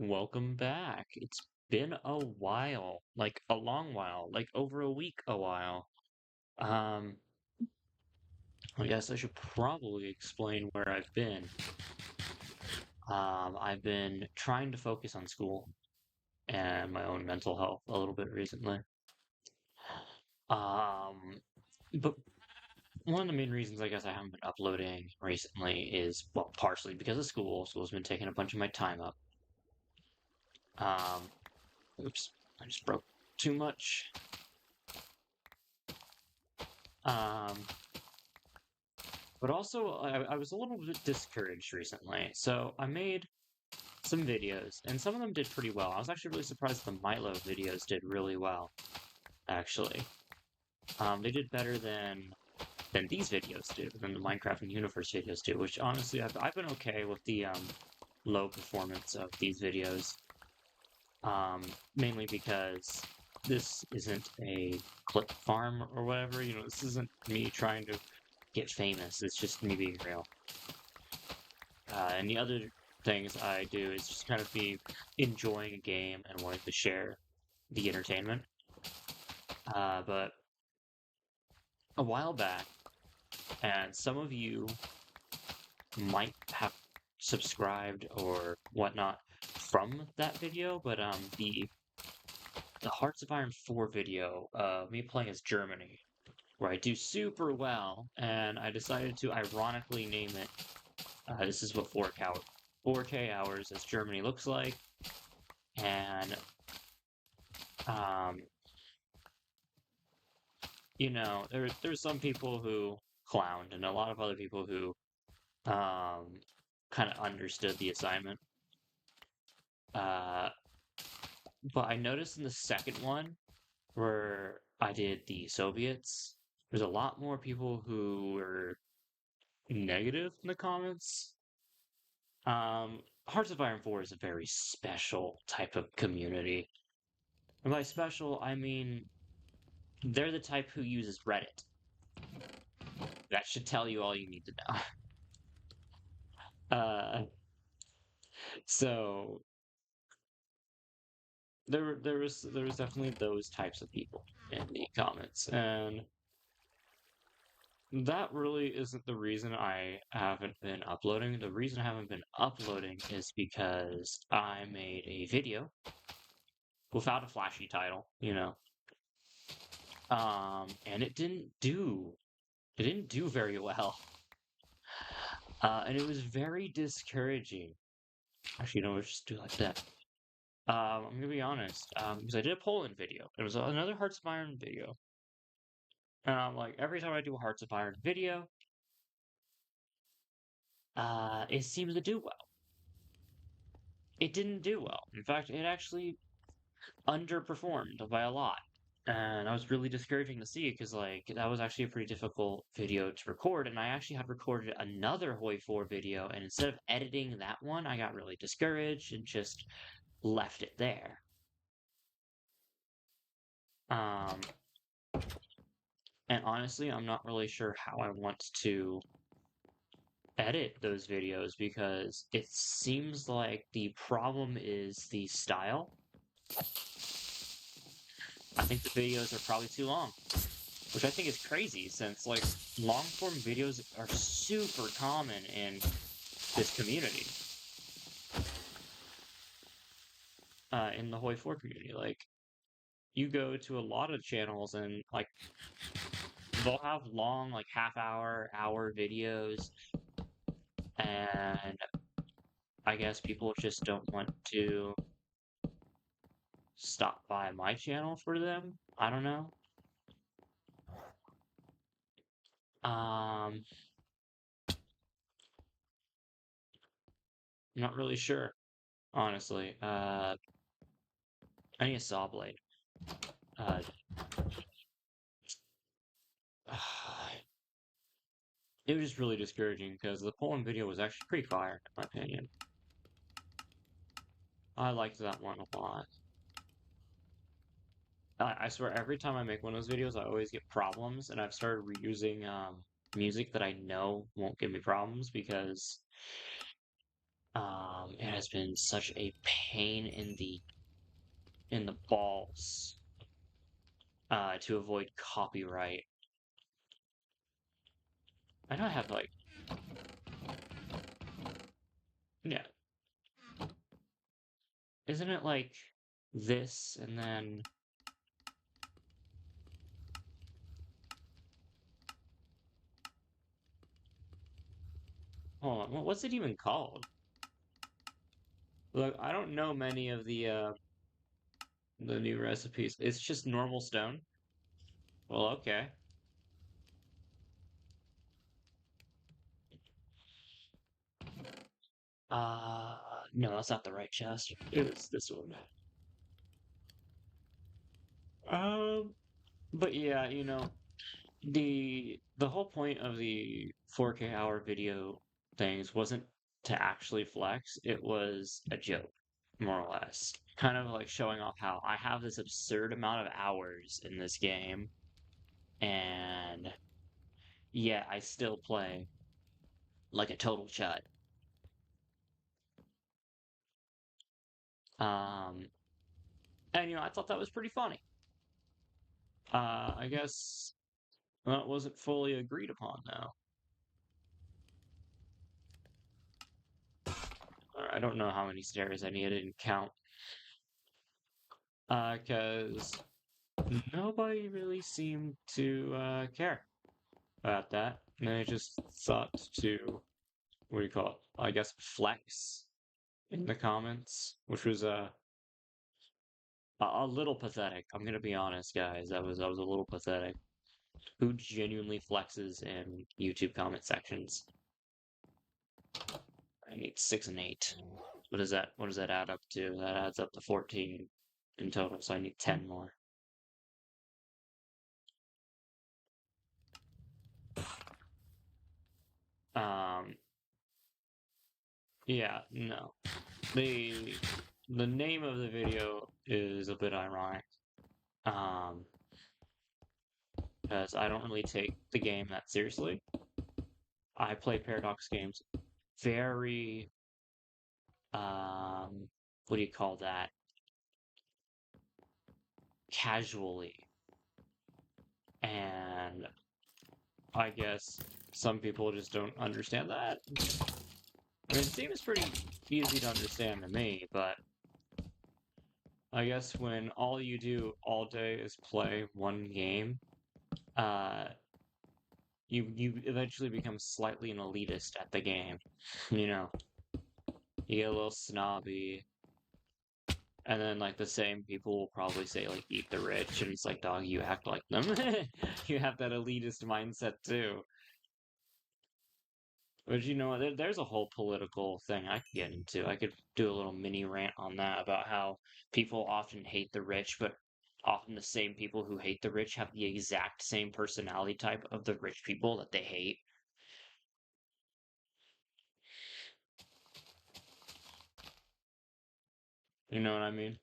Welcome back. It's been a while, like a long while, like over a week a while. Um, I guess I should probably explain where I've been. I've been trying to focus on school and my own mental health a little bit recently. But one of the main reasons I guess I haven't been uploading recently is, well, partially because of school. School's been taking a bunch of my time up. Um, oops, I just broke too much. Um, But also, I was a little bit discouraged recently. So I made some videos, and some of them did pretty well. I was actually really surprised the Milo videos did really well, actually. They did better than these videos do, than the Minecraft and Universe videos do, which honestly, I've been okay with the low performance of these videos. Mainly because this isn't a clip farm or whatever. This isn't me trying to get famous. It's just me being real. And the other things I do is just kind of be enjoying a game and wanting to share the entertainment. But a while back, and some of you might have subscribed or whatnot from that video, but the Hearts of Iron 4 video, me playing as Germany, where I do super well, and I decided to ironically name it. This is what 4K hours as Germany looks like, and um, there's some people who clowned and a lot of other people who kind of understood the assignment. Uh, but I noticed in the second one where I did the Soviets, there's a lot more people who were negative in the comments. Hearts of Iron 4 is a very special type of community. And by special, I mean they're the type who uses Reddit. That should tell you all you need to know. So there was definitely those types of people in the comments, and that really isn't the reason I haven't been uploading. The reason I haven't been uploading is because I made a video without a flashy title, and it didn't do very well, and it was very discouraging. Actually, no, let's just do it like that. I'm gonna be honest, because I did a Poland video. It was another Hearts of Iron video. And I'm like, every time I do a Hearts of Iron video, it seems to do well. It didn't do well. In fact, it actually underperformed by a lot. And I was really discouraging to see because, like, that was actually a pretty difficult video to record. And I actually had recorded another Hoi 4 video. And instead of editing that one, I got really discouraged and just left it there. Um, and honestly, I'm not really sure how I want to edit those videos because it seems like the problem is the style. I think the videos are probably too long, which I think is crazy since like long form videos are super common in this community, in the Hoi 4 community. Like you go to a lot of channels and like they'll have long like hour videos, and I guess people just don't want to stop by my channel for them. I don't know. I'm not really sure, honestly. I need a saw blade. Uh, it was just really discouraging because the Poland video was actually pretty fire, in my opinion. I liked that one a lot. I swear, every time I make one of those videos, I always get problems, and I've started reusing music that I know won't give me problems because it has been such a pain in the balls to avoid copyright. I know I have like yeah, isn't it like this and then hold on, what's it even called? Look, I don't know many of the new recipes. It's just normal stone. Well, okay. Uh, no, that's not the right chest. It was this one. Um, but yeah, the whole point of the 4K hour video things wasn't to actually flex. It was a joke, more or less. Kind of like showing off how I have this absurd amount of hours in this game, and yeah, I still play like a total chut. Um, and I thought that was pretty funny. I guess that wasn't fully agreed upon though. I don't know how many stairs I need. I didn't count. Because nobody really seemed to care about that. And they just thought to, what do you call it? I guess flex in the comments, which was a little pathetic. I'm gonna be honest, guys. That was a little pathetic. Who genuinely flexes in YouTube comment sections? I need 6 and 8. What does that add up to? That adds up to 14 in total, so I need 10 more. Um, yeah, no. The the name of the video is a bit ironic. Um, because I don't really take the game that seriously. I play Paradox games very what do you call that? Casually. And I guess some people just don't understand that. I mean, it seems pretty easy to understand to me, but I guess when all you do all day is play one game, uh, you eventually become slightly an elitist at the game. You know, you get a little snobby, and then like the same people will probably say like eat the rich, and it's like, dog, you act like them. You have that elitist mindset too. But there's a whole political thing I could get into. I could do a little mini rant on that about how people often hate the rich, but often the same people who hate the rich have the exact same personality type of the rich people that they hate. You know what I mean?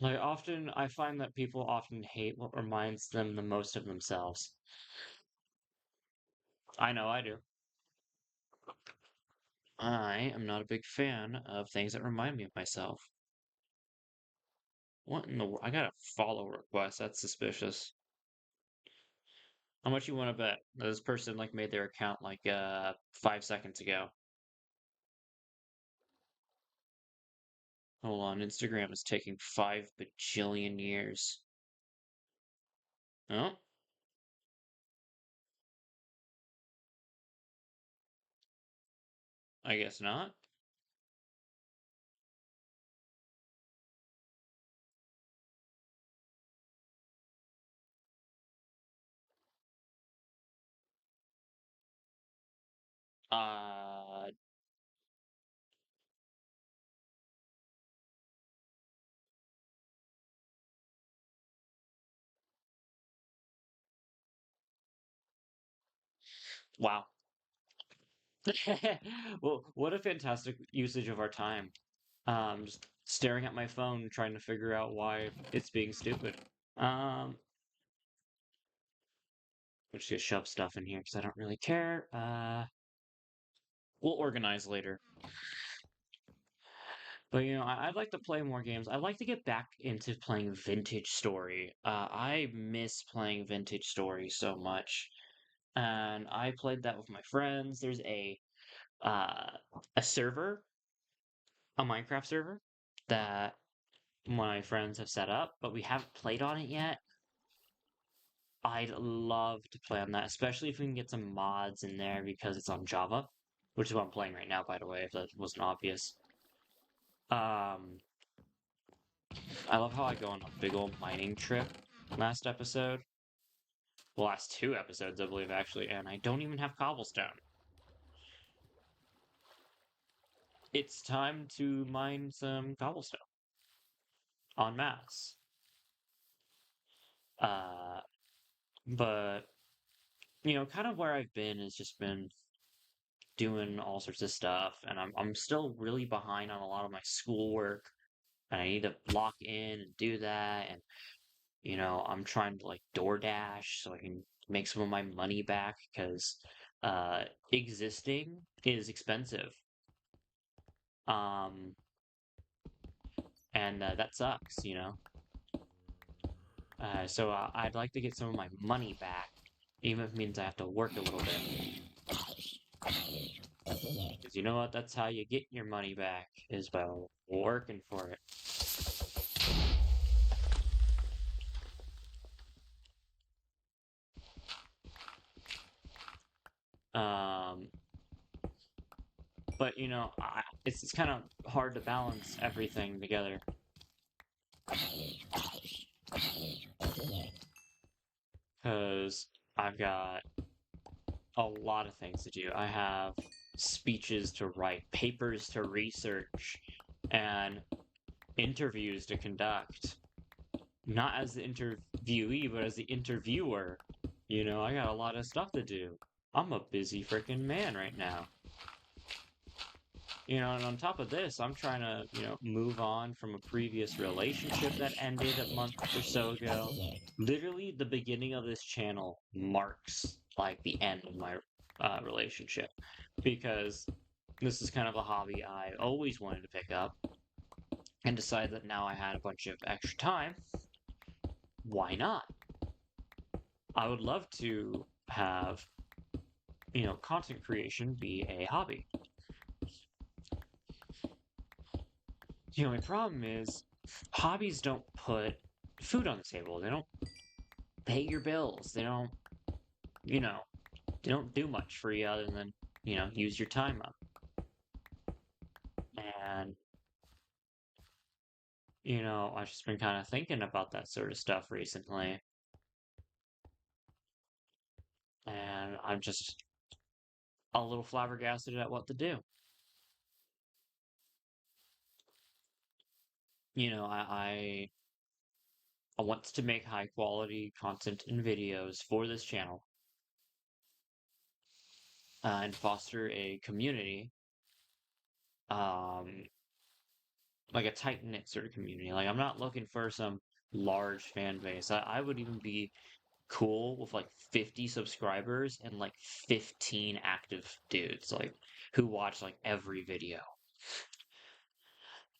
Like often I find that people often hate what reminds them the most of themselves. I know I do. I am not a big fan of things that remind me of myself. What in the world? I got a follow request. That's suspicious. How much you want to bet that this person like made their account like 5 seconds ago? Hold on, Instagram is taking 5 bajillion years. Oh, I guess not. Uh, wow. Well, what a fantastic usage of our time. Just staring at my phone, trying to figure out why it's being stupid. Um, I'm just gonna shove stuff in here because I don't really care. We'll organize later. But I'd like to play more games. I'd like to get back into playing Vintage Story. I miss playing Vintage Story so much, and I played that with my friends. There's uh, a server, a Minecraft server that my friends have set up, but we haven't played on it yet. I'd love to play on that, especially if we can get some mods in there because it's on Java, which is what I'm playing right now, by the way, if that wasn't obvious. Um, I love how I go on a big old mining trip last episode. The last two episodes, I believe, actually, and I don't even have cobblestone. It's time to mine some cobblestone en masse. Uh, but kind of where I've been has just been doing all sorts of stuff, and I'm still really behind on a lot of my schoolwork, and I need to lock in and do that, and I'm trying to like DoorDash so I can make some of my money back because existing is expensive. Um, and that sucks. So I'd like to get some of my money back, even if it means I have to work a little bit. Because you know what? That's how you get your money back, is by working for it. Um, but it's kind of hard to balance everything together. Because I've got a lot of things to do. I have speeches to write, papers to research, and interviews to conduct. Not as the interviewee, but as the interviewer. I got a lot of stuff to do. I'm a busy freaking man right now. And on top of this, I'm trying to, move on from a previous relationship that ended a month or so ago. Literally, the beginning of this channel marks like the end of my relationship because this is kind of a hobby I always wanted to pick up and decided that now I had a bunch of extra time. Why not? I would love to have, content creation be a hobby. The only problem is hobbies don't put food on the table. They don't pay your bills. You know, they don't do much for you other than, use your time up. And, I've just been kind of thinking about that sort of stuff recently. And I'm just a little flabbergasted at what to do. I want to make high quality content and videos for this channel and foster a community, um, like a tight knit sort of community. Like I'm not looking for some large fan base. I would even be cool with like 50 subscribers and like 15 active dudes, like who watch like every video.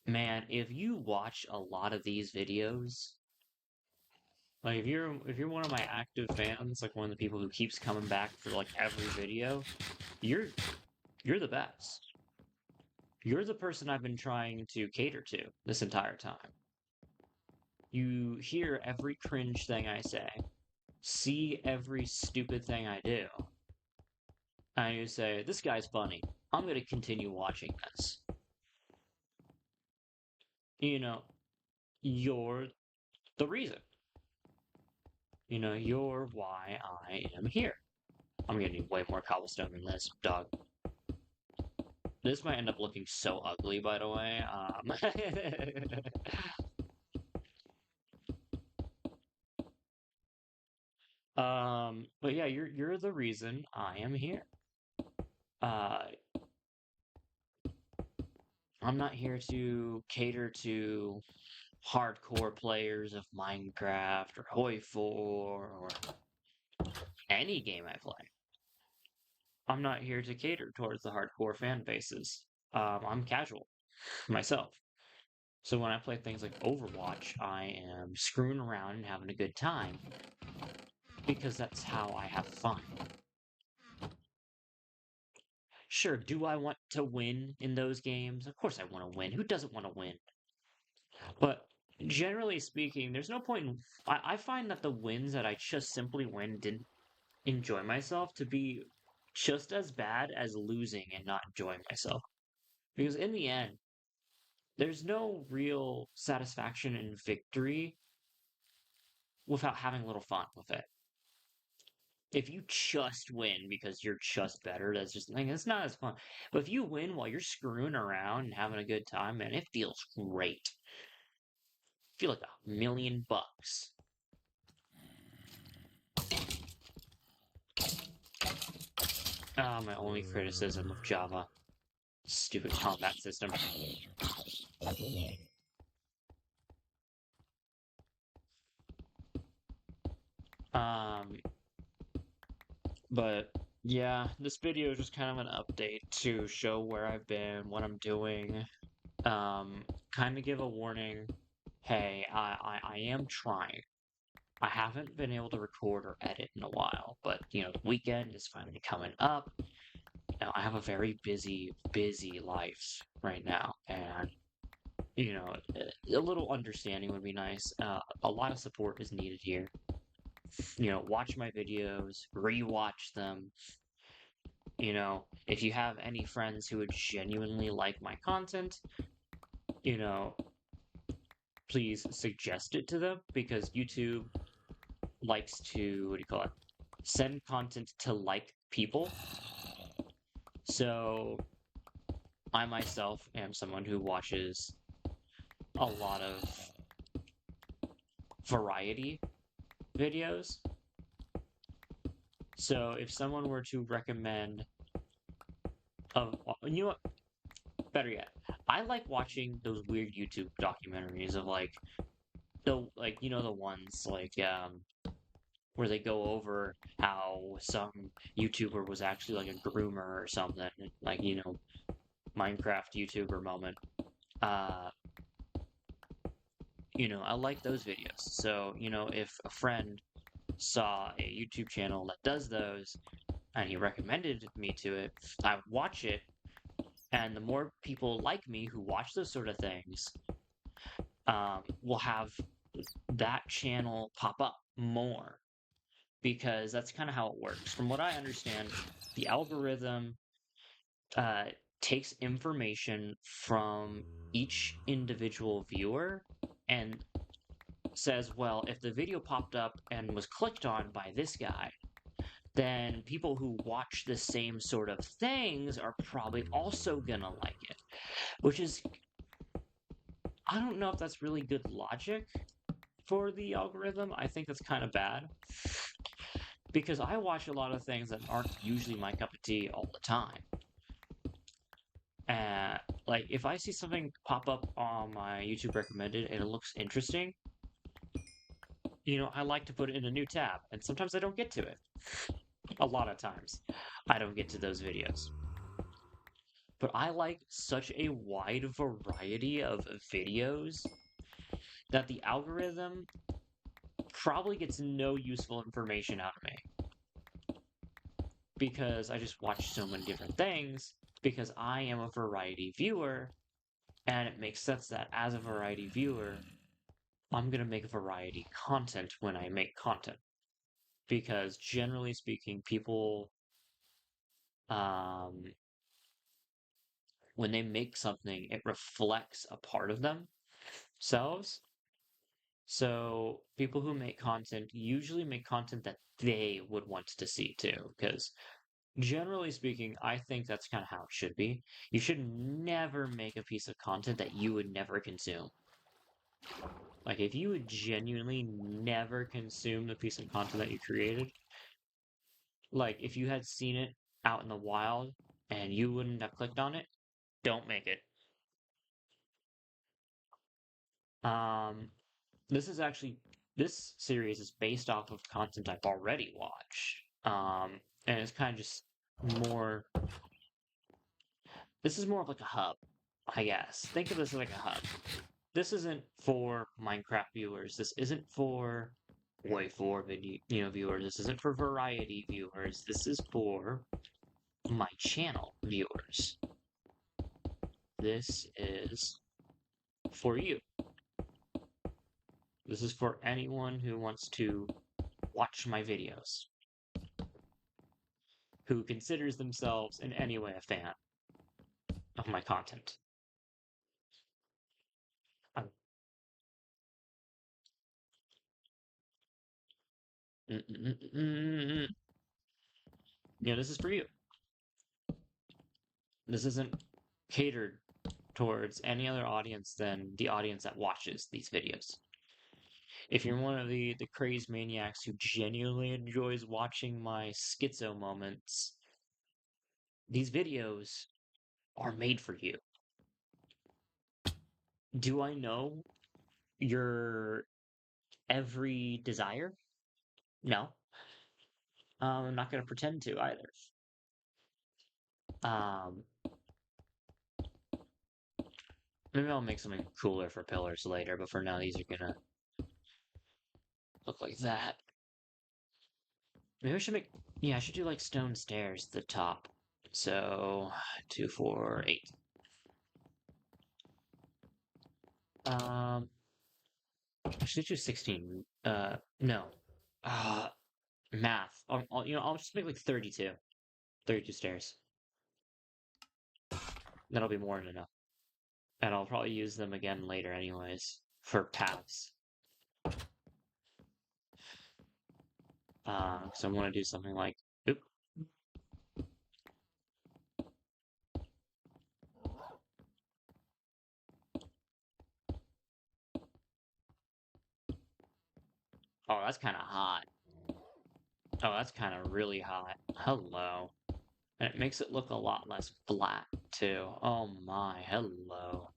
Man, if you watch a lot of these videos, like if you're one of my active fans, like one of the people who keeps coming back for like every video, you're you're the best. You're the person I've been trying to cater to this entire time. You hear every cringe thing I say, see every stupid thing I do, and you say, "This guy's funny. I'm going to continue watching this." You know, you're the reason. You're why I am here. I'm gonna need way more cobblestone than this, dog. This might end up looking so ugly, by the way. But yeah, you're the reason I am here. Uh, I'm not here to cater to hardcore players of Minecraft or Hoi 4 or any game I play. I'm not here to cater towards the hardcore fan bases. I'm casual myself. So when I play things like Overwatch, I am screwing around and having a good time because that's how I have fun. Sure, do I want to win in those games? Of course I want to win. Who doesn't want to win? But generally speaking, there's no point in. I find that the wins that I just simply win didn't enjoy myself to be just as bad as losing and not enjoying myself. Because in the end, there's no real satisfaction in victory without having a little fun with it. If you just win because you're just better, that's just like it's not as fun. But if you win while you're screwing around and having a good time, man, it feels great. I feel like $1 million. Ah, my only criticism of Java. Stupid combat system. Um, but yeah, this video is just kind of an update to show where I've been, what I'm doing. Kind of give a warning. Hey, I am trying. I haven't been able to record or edit in a while, but the weekend is finally coming up. I have a very busy life right now, and a little understanding would be nice. A lot of support is needed here. Watch my videos, rewatch them. If you have any friends who would genuinely like my content, you know, please suggest it to them because YouTube likes to, what do you call it? Send content to like people. So I myself am someone who watches a lot of variety videos. So if someone were to recommend you know what? Better yet, I like watching those weird YouTube documentaries of the ones where they go over how some YouTuber was actually like a groomer or something, like Minecraft YouTuber moment. Uh, I like those videos. So, if a friend saw a YouTube channel that does those and he recommended me to it, I would watch it. And the more people like me who watch those sort of things, will have that channel pop up more because that's kind of how it works. From what I understand, the algorithm uh, takes information from each individual viewer and says, well, if the video popped up and was clicked on by this guy, then people who watch the same sort of things are probably also gonna like it. Which is, I don't know if that's really good logic for the algorithm. I think that's kind of bad because I watch a lot of things that aren't usually my cup of tea all the time. Uh, like if I see something pop up on my YouTube recommended and it looks interesting, I like to put it in a new tab, and sometimes I don't get to it. A lot of times, I don't get to those videos. But I like such a wide variety of videos that the algorithm probably gets no useful information out of me because I just watch so many different things because I am a variety viewer, and it makes sense that as a variety viewer, I'm going to make variety content when I make content. Because generally speaking, people, um, when they make something, it reflects a part of themselves. So people who make content usually make content that they would want to see too. Because generally speaking, I think that's kind of how it should be. You should never make a piece of content that you would never consume. Like, if you would genuinely never consume the piece of content that you created, like, if you had seen it out in the wild and you wouldn't have clicked on it, don't make it. Um, this is actually, this series is based off of content I've already watched. And it's kind of just more. This is more of like a hub, I guess. Think of this as like a hub. This isn't for Minecraft viewers. This isn't for Way4 video, viewers. This isn't for variety viewers. This is for my channel viewers. This is for you. This is for anyone who wants to watch my videos, who considers themselves in any way a fan of my content. Um, this is for you. This isn't catered towards any other audience than the audience that watches these videos. If you're one of the crazed maniacs who genuinely enjoys watching my schizo moments, these videos are made for you. Do I know your every desire? No. I'm not going to pretend to either. Um, Maybe I'll make something cooler for pillars later, but for now, these are gonna look like that. Maybe I should make. Yeah, I should do like stone stairs at the top. So, 2, 4, 8. I should do 16. No. Uh, Math. I'll just make like 32. 32 stairs. That'll be more than enough. And I'll probably use them again later anyways, for paths. So I'm gonna do something like, oop. Oh, that's kind of hot. Oh, that's kind of really hot. Hello. And it makes it look a lot less flat, too. Oh my, hello.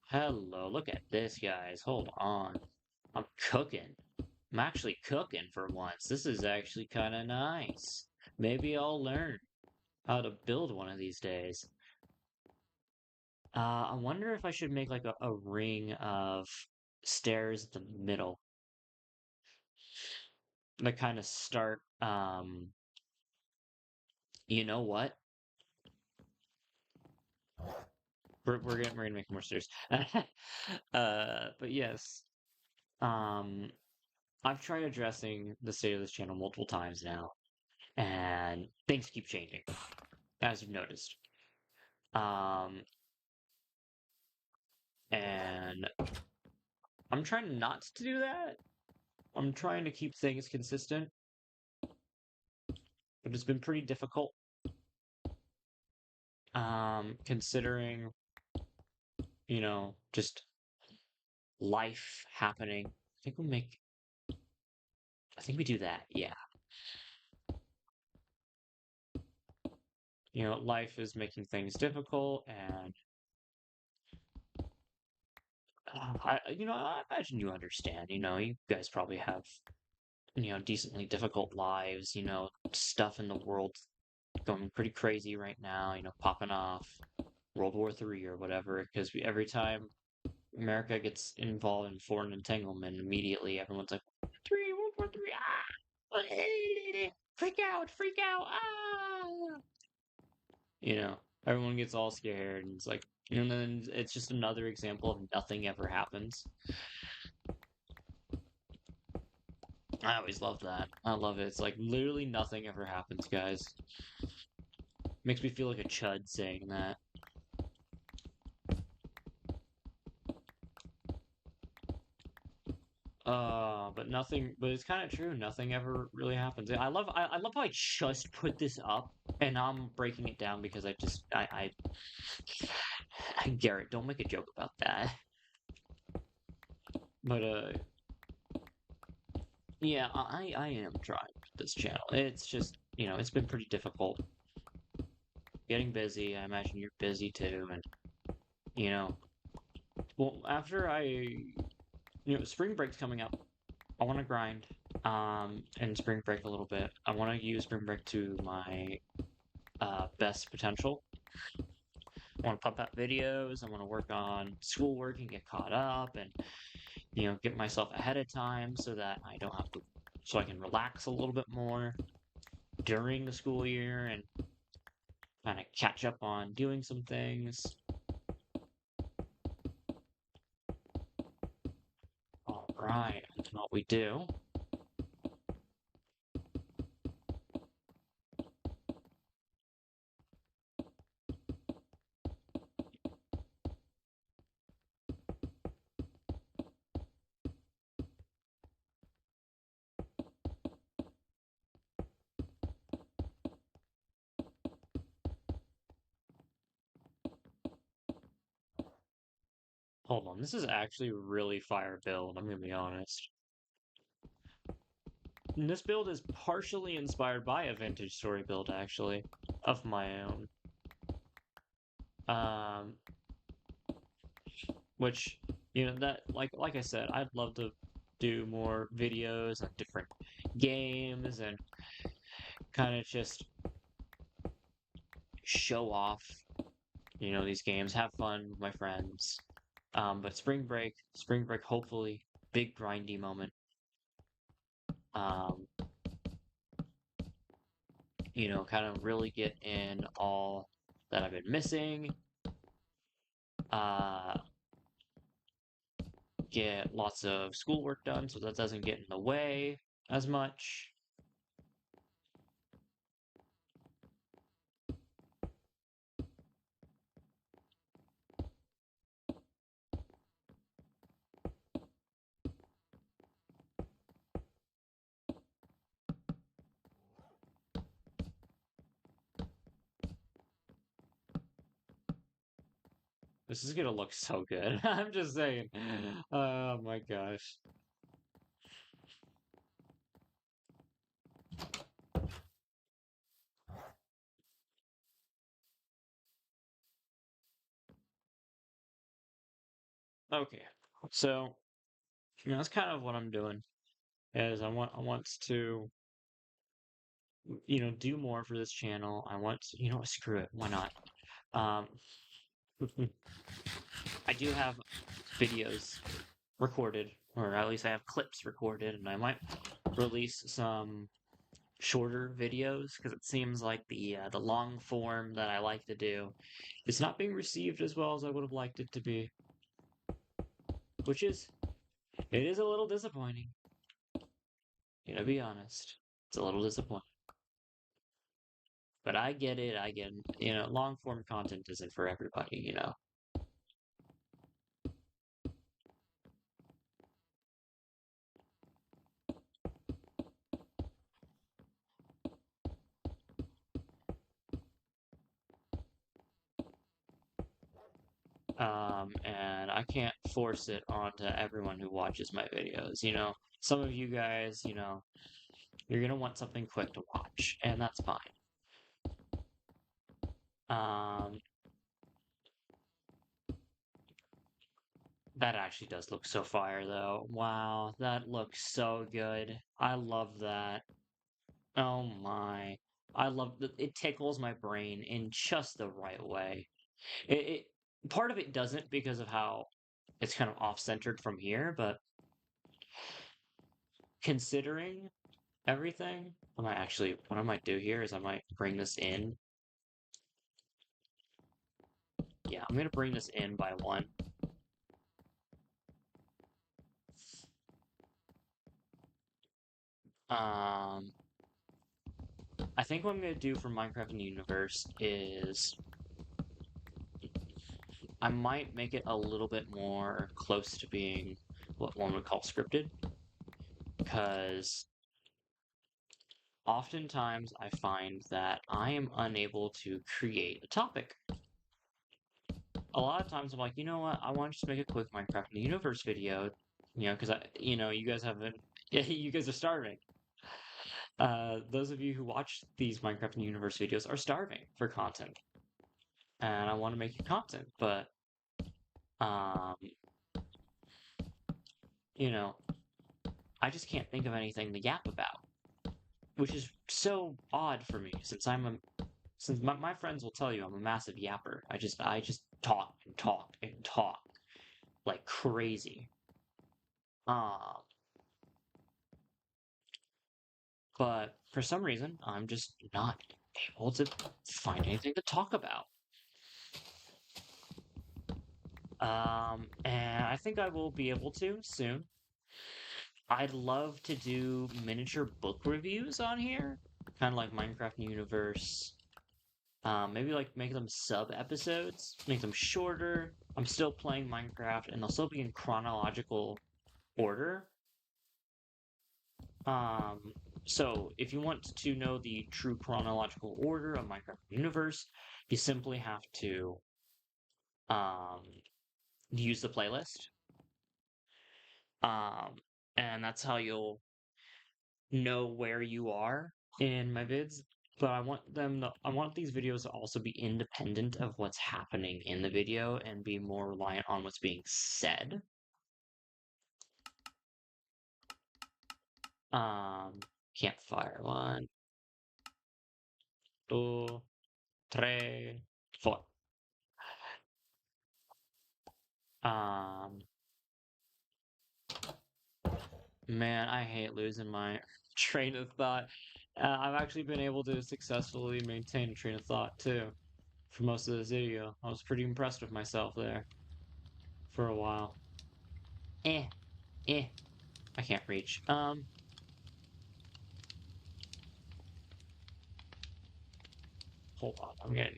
Hello, look at this, guys. Hold on. I'm cooking. I'm actually cooking for once. This is actually kind of nice. Maybe I'll learn how to build one of these days. I wonder if I should make like a ring of stairs at the middle that kind of start, you know what? We're gonna make more stairs. But yes, um, I've tried addressing the state of this channel multiple times now, and things keep changing, as you've noticed. Um, and I'm trying not to do that. I'm trying to keep things consistent, but it's been pretty difficult. Considering, just life happening. I think we do that, yeah. Life is making things difficult, and I imagine you understand. You guys probably have, decently difficult lives. Stuff in the world going pretty crazy right now. Popping off World War III or whatever. Because every time America gets involved in foreign entanglement, immediately everyone's like, "Three, World War III, ah, freak out, ah." You know, Everyone gets all scared, and it's like, and then it's just another example of nothing ever happens. I always love that. I love it. It's like literally nothing ever happens, guys. Makes me feel like a chud saying that. But it's kind of true. Nothing ever really happens. I love how I just put this up and I'm breaking it down because Garrett, don't make a joke about that. But yeah, I am trying this channel. It's just, it's been pretty difficult. Getting busy. I imagine you're busy too, and you know, well, after spring break's coming up. I want to grind. in spring break a little bit. I want to use spring break to my best potential. I want to pump out videos. I want to work on schoolwork and get caught up, and get myself ahead of time so that I don't have to, so I can relax a little bit more during the school year and kind of catch up on doing some things. All right, and what we do. Hold on, this is actually a really fire build, I'm gonna be honest. And this build is partially inspired by a vintage story build, actually, of my own. Um, which, that like I said, I'd love to do more videos on different games and kind of just show off, these games, have fun with my friends. But spring break, hopefully, big grindy moment. Um, kind of really get in all that I've been missing. Uh, get lots of schoolwork done so that doesn't get in the way as much. This is gonna look so good. I'm just saying. Oh my gosh. Okay. So, that's kind of what I'm doing. Is I want to, do more for this channel. I want to, screw it. Why not? Um, I do have videos recorded, or at least I have clips recorded, and I might release some shorter videos because it seems like the long form that I like to do is not being received as well as I would have liked it to be, which is it is a little disappointing. To be honest, it's a little disappointing. But I get it. I get long form content isn't for everybody. And I can't force it onto everyone who watches my videos. Some of you guys, you're gonna want something quick to watch, and that's fine. Um, that actually does look so fire, though. Wow, that looks so good. I love that. Oh my. I love that. It tickles my brain in just the right way. It part of it doesn't because of how it's kind of off-centered from here, but considering everything, what I might do here is I might bring this in. Yeah, I'm gonna bring this in by one. Um, I think what I'm gonna do for Minecraft in the universe is I might make it a little bit more close to being what one would call scripted, because oftentimes I find that I am unable to create a topic. A lot of times I'm like, you know what? I want to just make a quick Minecraft in the universe video, because you guys haven't, yeah, you guys are starving. Those of you who watch these Minecraft in the universe videos are starving for content, and I want to make you content, but um, you know, I just can't think of anything to yap about, which is so odd for me since my friends will tell you I'm a massive yapper. I just talk and talk and talk like crazy. Um, but for some reason, I'm just not able to find anything to talk about. And I think I will be able to soon. I'd love to do miniature book reviews on here, kind of like Minecraft Universe. Maybe like make them sub episodes, make them shorter. I'm still playing Minecraft, and they'll still be in chronological order. Um, so if you want to know the true chronological order of Minecraft Universe, you simply have to um use the playlist. Um, and that's how you'll know where you are in my vids. But I want these videos to also be independent of what's happening in the video and be more reliant on what's being said. Campfire. One, two, three, four. Um, Man, I hate losing my train of thought. I've actually been able to successfully maintain a train of thought too for most of this video. I was pretty impressed with myself there for a while. Eh, eh, I can't reach. Hold on. I'm gonna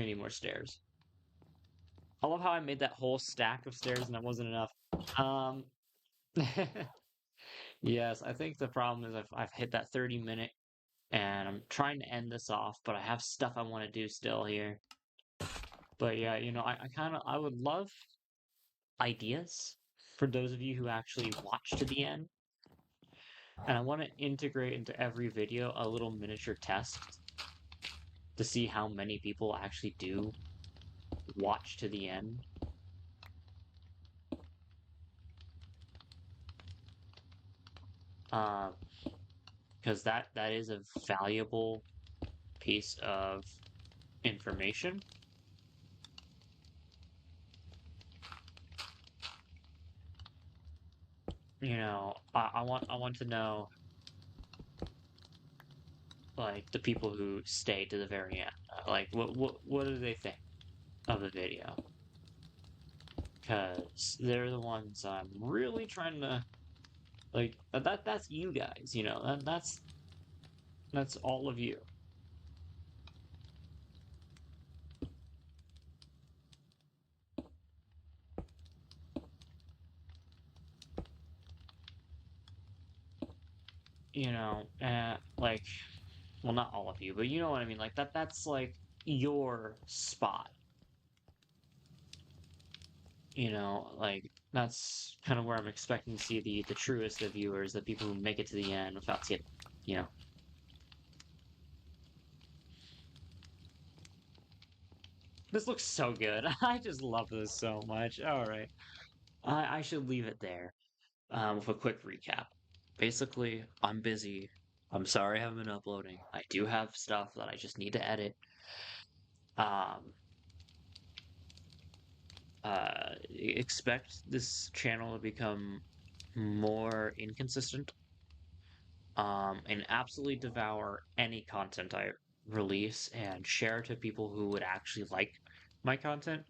need more stairs. I love how I made that whole stack of stairs and that wasn't enough. Um, yes, I think the problem is I've hit that 30-minute and I'm trying to end this off, but I have stuff I want to do still here. But yeah, I would love ideas for those of you who actually watch to the end. And I want to integrate into every video a little miniature test to see how many people actually do watch to the end. Uh, because that is a valuable piece of information. I want to know like the people who stay to the very end. Like what do they think of the video? Because they're the ones I'm really trying to like. That's you guys, that's all of you. Like, well, not all of you, but you know what I mean. Like that's like your spot. Like that's kind of where I'm expecting to see the truest of viewers, the people who make it to the end without getting, you know. This looks so good. I just love this so much. All right. I should leave it there with a quick recap. Basically, I'm busy. I'm sorry I haven't been uploading. I do have stuff that I just need to edit. Um, Expect this channel to become more inconsistent, and absolutely devour any content I release and share to people who would actually like my content.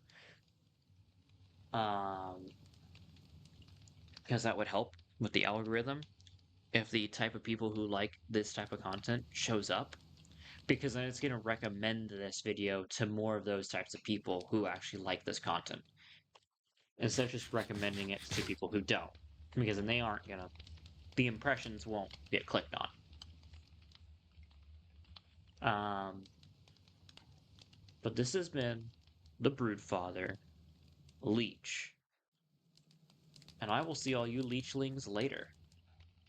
Um, because that would help with the algorithm if the type of people who like this type of content shows up, because then it's going to recommend this video to more of those types of people who actually like this content instead of just recommending it to people who don't, because then they aren't going to, the impressions won't get clicked on. But this has been the Broodfather Leech, and I will see all you leechlings later.